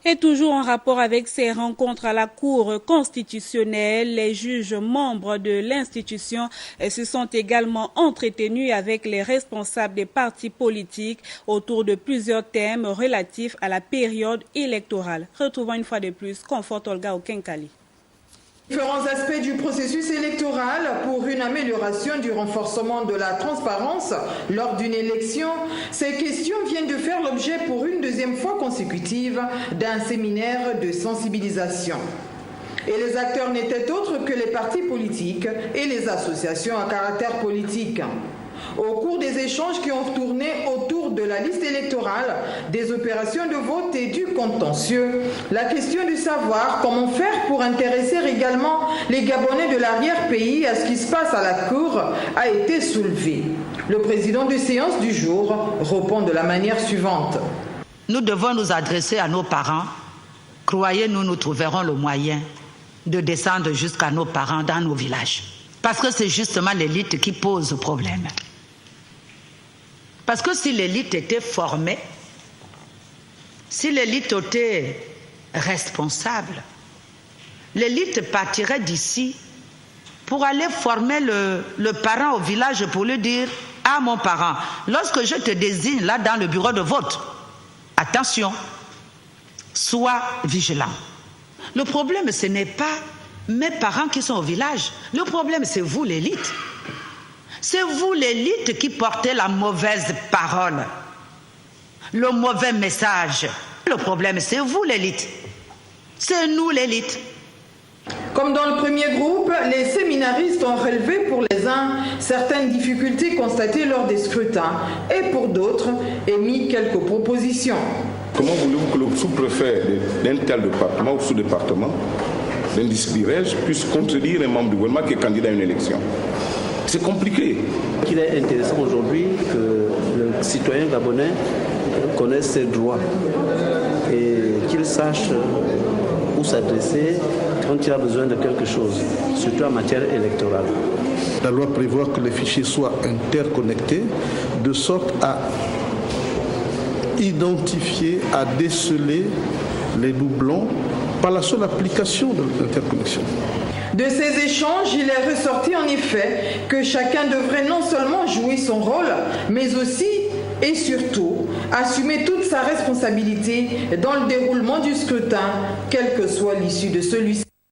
Et toujours en rapport avec ces rencontres à la Cour constitutionnelle, les juges membres de l'institution se sont également entretenus avec les responsables des partis politiques autour de plusieurs thèmes relatifs à la période électorale. Retrouvons une fois de plus Comfort Olga Okenkali. Différents aspects du processus électoral pour une amélioration du renforcement de la transparence lors d'une élection. Ces questions viennent de faire l'objet pour une deuxième fois consécutive d'un séminaire de sensibilisation. Et les acteurs n'étaient autres que les partis politiques et les associations à caractère politique. Au cours des échanges qui ont tourné autour de la liste électorale, des opérations de vote et du contentieux, la question de savoir comment faire pour intéresser également les Gabonais de l'arrière-pays à ce qui se passe à la Cour a été soulevée. Le président de séance du jour répond de la manière suivante. Nous devons nous adresser à nos parents. Croyez-nous, nous trouverons le moyen de descendre jusqu'à nos parents dans nos villages. Parce que c'est justement l'élite qui pose problème. Parce que si l'élite était formée, si l'élite était responsable, l'élite partirait d'ici pour aller former le parent au village pour lui dire « Ah mon parent, lorsque je te désigne là dans le bureau de vote, attention, sois vigilant. » Le problème, ce n'est pas mes parents qui sont au village. Le problème, c'est vous, l'élite. C'est vous, l'élite, qui portez la mauvaise parole, le mauvais message. Le problème, c'est vous, l'élite. C'est nous, l'élite. Comme dans le premier groupe, les séminaristes ont relevé pour les uns certaines difficultés constatées lors des scrutins et pour d'autres émis quelques propositions. Comment voulez-vous que le sous-préfet d'un tel département ou sous-département, d'un district, puisse contredire un membre du gouvernement qui est candidat à une élection? C'est compliqué. Il est intéressant aujourd'hui que le citoyen gabonais connaisse ses droits et qu'il sache où s'adresser quand il a besoin de quelque chose, surtout en matière électorale. La loi prévoit que les fichiers soient interconnectés de sorte à identifier, à déceler les doublons par la seule application de l'interconnexion. De ces échanges, il est ressorti en effet que chacun devrait non seulement jouer son rôle, mais aussi et surtout assumer toute sa responsabilité dans le déroulement du scrutin, quelle que soit l'issue de celui-ci.